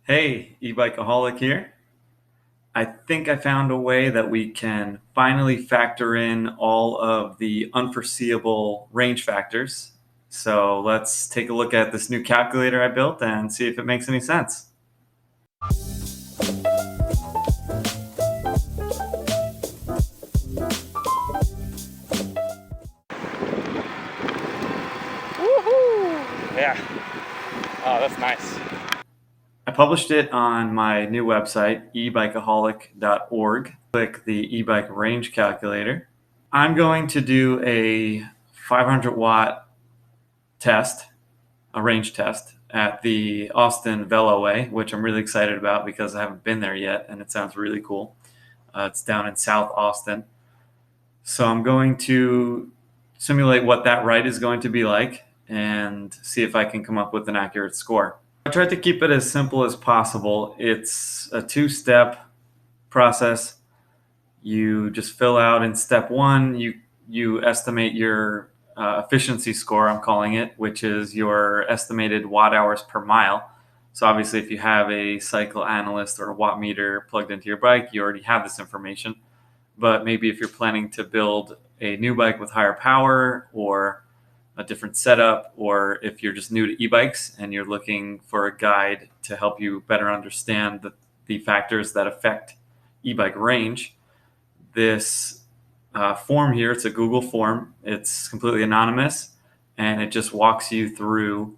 Hey, eBikeaholic here. I think I found a way that we can finally factor in all of the unforeseeable range factors. So let's take a look at this new calculator I built and see if it makes any sense. Woohoo! Yeah. Oh, that's nice. I published it on my new website, eBikeaholic.org. Click the eBike range calculator. I'm going to do a 500-watt test, a range test at the Austin Veloway, which I'm really excited about because I haven't been there yet and it sounds really cool. It's down in South Austin. So I'm going to simulate what that ride is going to be like and see if I can come up with an accurate score. I tried to keep it as simple as possible. It's a two-step process. You just fill out in step one, you estimate your efficiency score, I'm calling it, which is your estimated watt hours per mile. So obviously if you have a cycle analyst or a watt meter plugged into your bike, you already have this information. But maybe if you're planning to build a new bike with higher power or a different setup, or if you're just new to e-bikes and you're looking for a guide to help you better understand the factors that affect e-bike range, this form here, it's a Google form. It's completely anonymous, and it just walks you through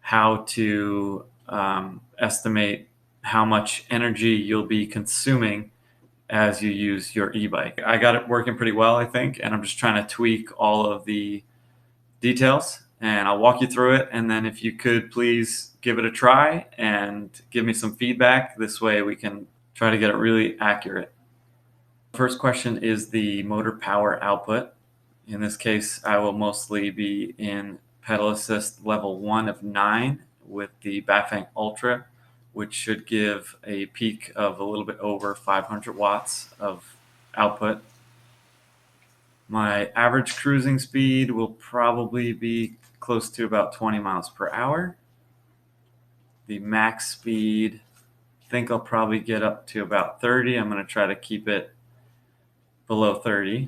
how to estimate how much energy you'll be consuming as you use your e-bike. I got it working pretty well, I think, and I'm just trying to tweak all of the details, and I'll walk you through it. And then if you could please give it a try and give me some feedback, this way we can try to get it really accurate. First question is the motor power output. In this case, I will mostly be in pedal assist level 1 of 9 with the Bafang Ultra, which should give a peak of a little bit over 500 watts of output. My average cruising speed will probably be close to about 20 miles per hour. The max speed, I think I'll probably get up to about 30. I'm going to try to keep it below 30.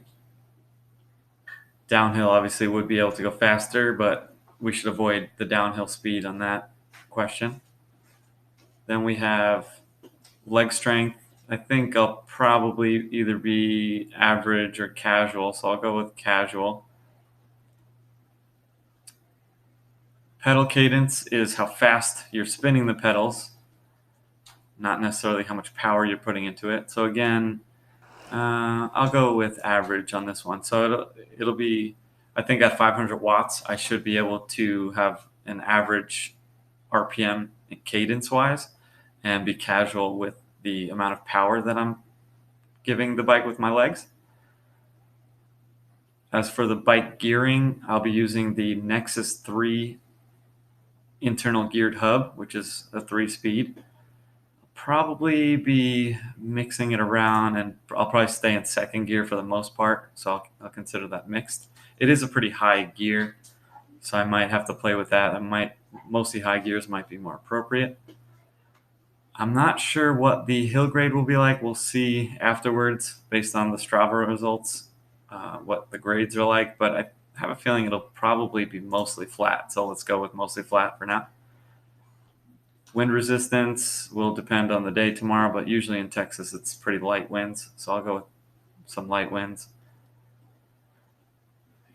Downhill obviously would be able to go faster, but we should avoid the downhill speed on that question. Then we have leg strength. I think I'll probably either be average or casual, so I'll go with casual. Pedal cadence is how fast you're spinning the pedals, not necessarily how much power you're putting into it. So again, I'll go with average on this one. So it'll be, I think at 500 watts, I should be able to have an average RPM cadence-wise and be casual with the amount of power that I'm giving the bike with my legs. As for the bike gearing, I'll be using the Nexus 3 internal geared hub, which is a 3-speed. Probably be mixing it around, and I'll probably stay in second gear for the most part, so I'll consider that mixed. It is a pretty high gear, so I might have to play with that. Mostly high gears might be more appropriate. I'm not sure what the hill grade will be like. We'll see afterwards based on the Strava results, what the grades are like, but I have a feeling it'll probably be mostly flat, so let's go with mostly flat for now. Wind resistance will depend on the day tomorrow, but usually in Texas it's pretty light winds, so I'll go with some light winds.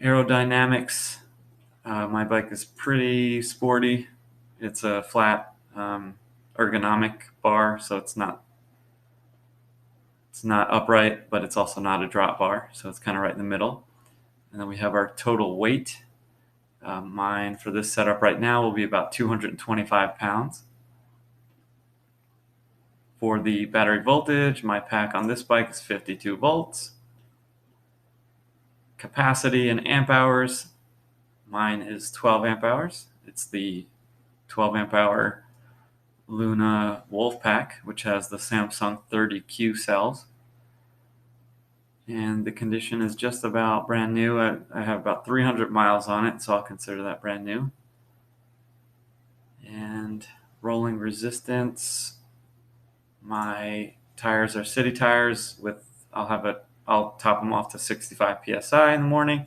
Aerodynamics, my bike is pretty sporty. It's a flat ergonomic bar, so it's not upright, but it's also not a drop bar, so it's kind of right in the middle. And then we have our total weight. Mine for this setup right now will be about 225 pounds. For the battery voltage, my pack on this bike is 52 volts. Capacity in amp hours, mine is 12 amp hours. It's the 12 amp hour Luna Wolf pack, which has the Samsung 30Q cells. and the condition is just about brand new. I have about 300 miles on it, so I'll consider that brand new. And rolling resistance, my tires are city tires with, I'll top them off to 65 psi in the morning.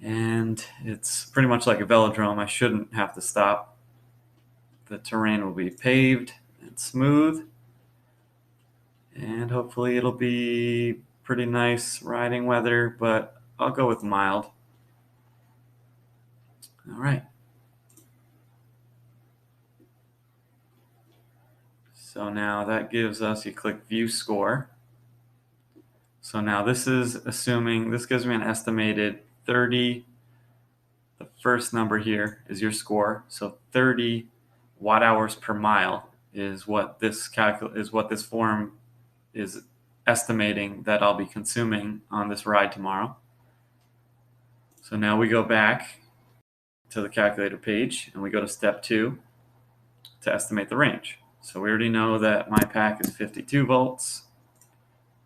And it's pretty much like a velodrome. I shouldn't have to stop. The terrain will be paved and smooth, and hopefully it'll be pretty nice riding weather, but I'll go with mild. All right. So now that gives us, you click view score. So now this is assuming, this gives me an estimated 30, the first number here is your score. So 30 watt hours per mile is what this form is estimating that I'll be consuming on this ride tomorrow. So now we go back to the calculator page and we go to step 2 to estimate the range. So we already know that my pack is 52 volts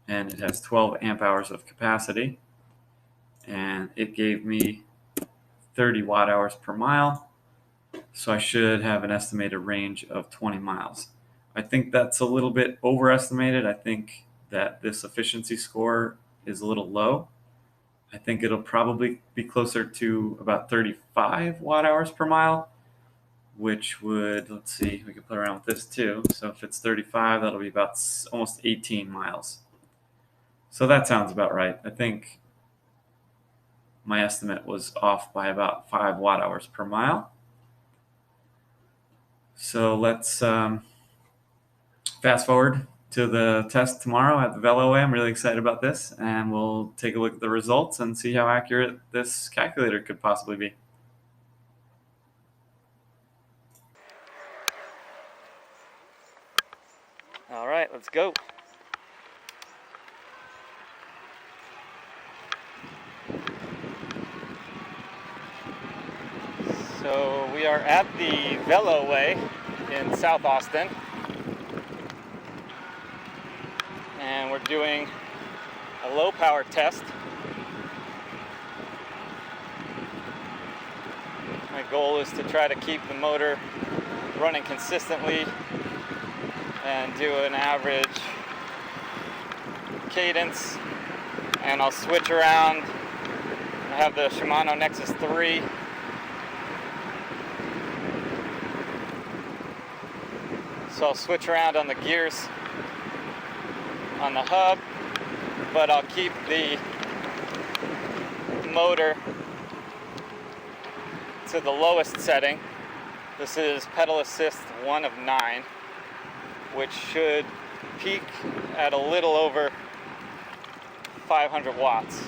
and it has 12 amp hours of capacity, and it gave me 30 watt hours per mile. So I should have an estimated range of 20 miles. I think that's a little bit overestimated. I think that this efficiency score is a little low. I think it'll probably be closer to about 35 watt hours per mile, which would, let's see, we can play around with this too. So if it's 35, that'll be about almost 18 miles. So that sounds about right. I think my estimate was off by about 5 watt hours per mile. So let's fast forward to the test tomorrow at the Veloway. I'm really excited about this, and we'll take a look at the results and see how accurate this calculator could possibly be. All right, let's go. So we are at the Veloway in South Austin, and we're doing a low power test. My goal is to try to keep the motor running consistently and do an average cadence, and I'll switch around. I have the Shimano Nexus 3. So I'll switch around on the gears on the hub, but I'll keep the motor to the lowest setting. This is pedal assist 1 of 9, which should peak at a little over 500 watts.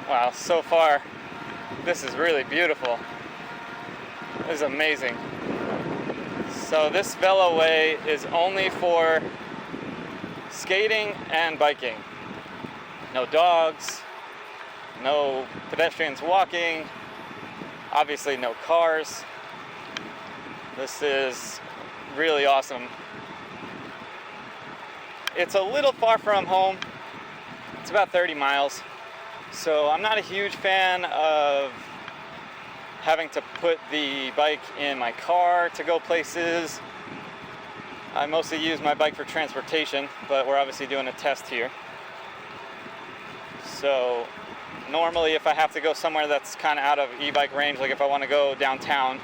Wow, so far this is really beautiful. This is amazing. So this Veloway is only for skating and biking. No dogs, no pedestrians walking, obviously no cars. This is really awesome. It's a little far from home. It's about 30 miles. So I'm not a huge fan of having to put the bike in my car to go places. I mostly use my bike for transportation, but we're obviously doing a test here. So normally if I have to go somewhere that's kind of out of e-bike range, like if I want to go downtown,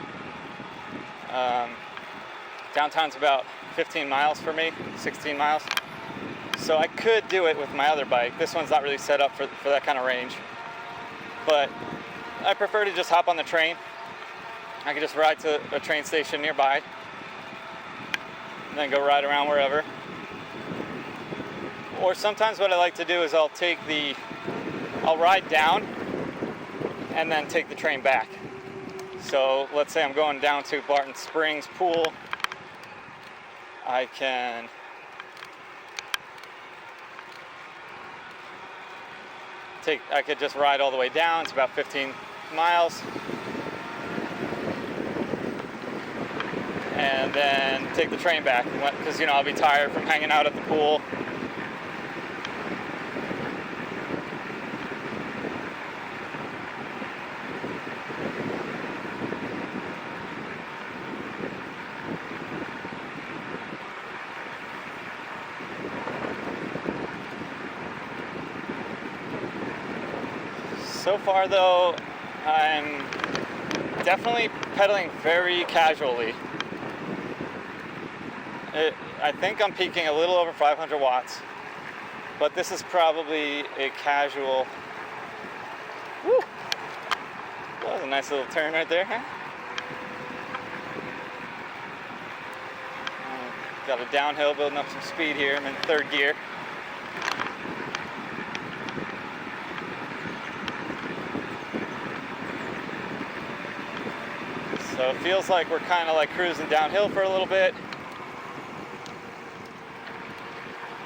downtown's about 15 miles for me, 16 miles. So I could do it with my other bike. This one's not really set up for that kind of range. But I prefer to just hop on the train. I can just ride to a train station nearby and then go ride around wherever. Or sometimes what I like to do is I'll ride down and then take the train back. So let's say I'm going down to Barton Springs Pool. I could just ride all the way down. It's about 15 miles. And then take the train back, because I'll be tired from hanging out at the pool. So far though, I'm definitely pedaling very casually. I think I'm peaking a little over 500 watts, but this is probably a casual. Woo! That was a nice little turn right there, huh? Got a downhill, building up some speed here. I'm in third gear. So it feels like we're kind of like cruising downhill for a little bit.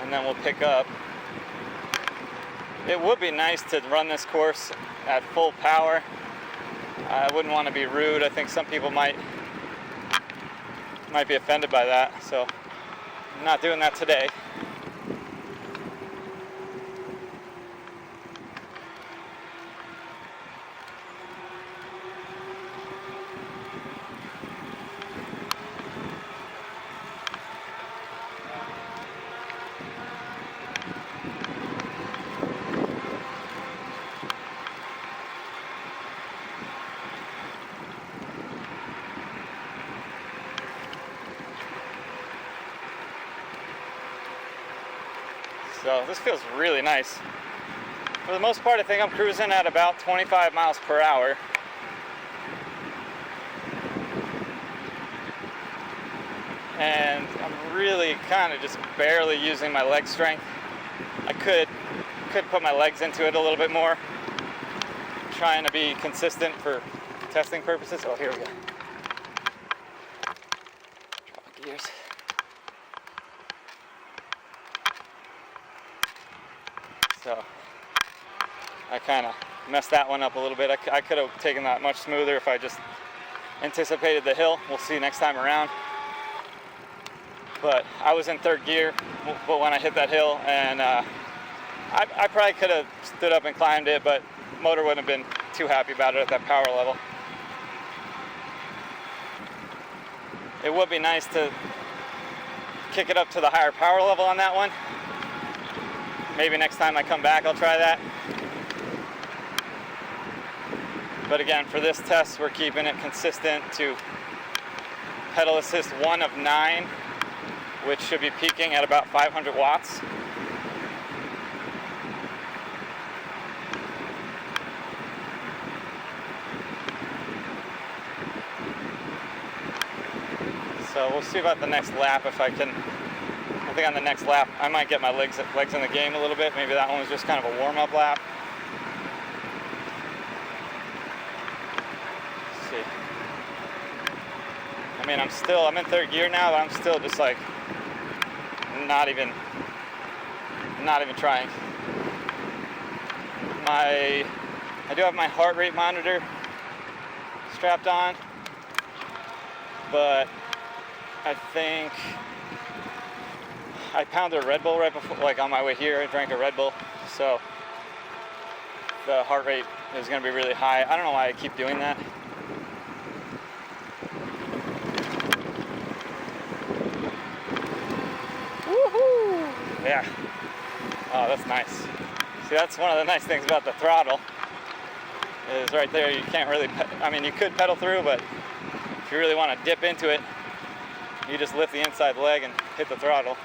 And then we'll pick up. It would be nice to run this course at full power. I wouldn't want to be rude. I think some people might be offended by that. So I'm not doing that today. So this feels really nice. For the most part, I think I'm cruising at about 25 miles per hour. And I'm really kind of just barely using my leg strength. I could put my legs into it a little bit more. I'm trying to be consistent for testing purposes. Oh, here we go. Drop my gears. So I kind of messed that one up a little bit. I could have taken that much smoother if I just anticipated the hill. We'll see next time around. But I was in third gear but when I hit that hill, and I probably could have stood up and climbed it, but motor wouldn't have been too happy about it at that power level. It would be nice to kick it up to the higher power level on that one. Maybe next time I come back, I'll try that. But again, for this test, we're keeping it consistent to pedal assist 1 of 9, which should be peaking at about 500 watts. So we'll see about the next lap if I can. I think on the next lap, I might get my legs in the game a little bit. Maybe that one was just kind of a warm-up lap. Let's see. I mean, I'm in third gear now, but I'm still just like, not even trying. I do have my heart rate monitor strapped on, but I think I pounded a Red Bull right before, like on my way here. I drank a Red Bull, so the heart rate is going to be really high. I don't know why I keep doing that. Woohoo! Yeah. Oh, that's nice. See, that's one of the nice things about the throttle. Is right there. You can't really. I mean, you could pedal through, but if you really want to dip into it, you just lift the inside leg and hit the throttle.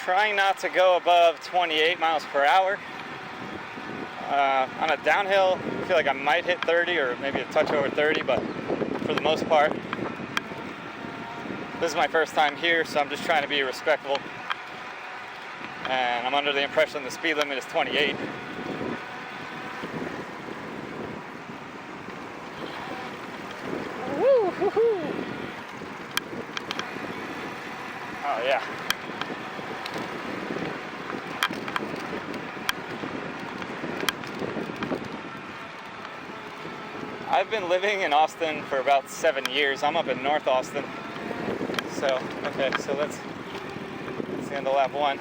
trying not to go above 28 miles per hour. On a downhill, I feel like I might hit 30 or maybe a touch over 30, but for the most part, this is my first time here, so I'm just trying to be respectful. And I'm under the impression the speed limit is 28. Woo, woo-hoo. Oh yeah. I've been living in Austin for about 7 years. I'm up in North Austin. So, okay, so let's handle lap 1.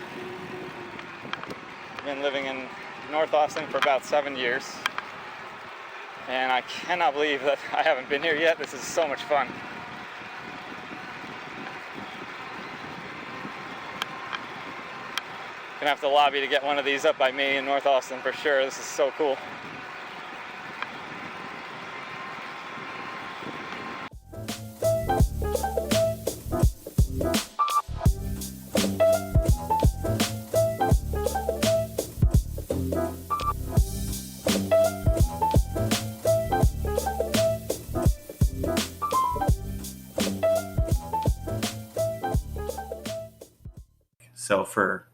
I've been living in North Austin for about 7 years. And I cannot believe that I haven't been here yet. This is so much fun. Gonna have to lobby to get one of these up by me in North Austin for sure. This is so cool. So for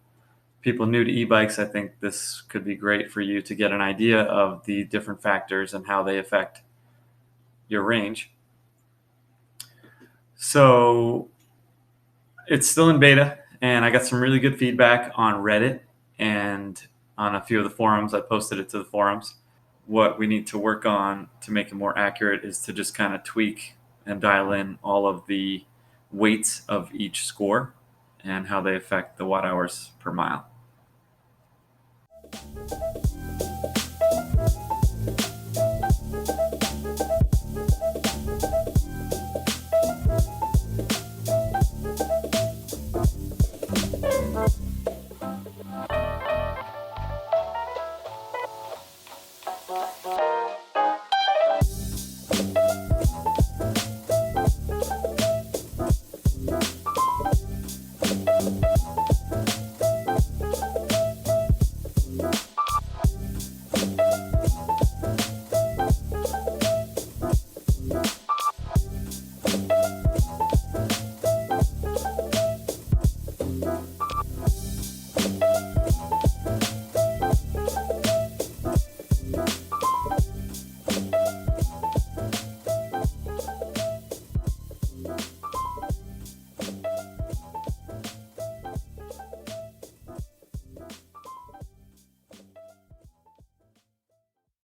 people new to e-bikes, I think this could be great for you to get an idea of the different factors and how they affect your range. So it's still in beta, and I got some really good feedback on Reddit and on a few of the forums. I posted it to the forums. What we need to work on to make it more accurate is to just kind of tweak and dial in all of the weights of each score and how they affect the watt hours per mile.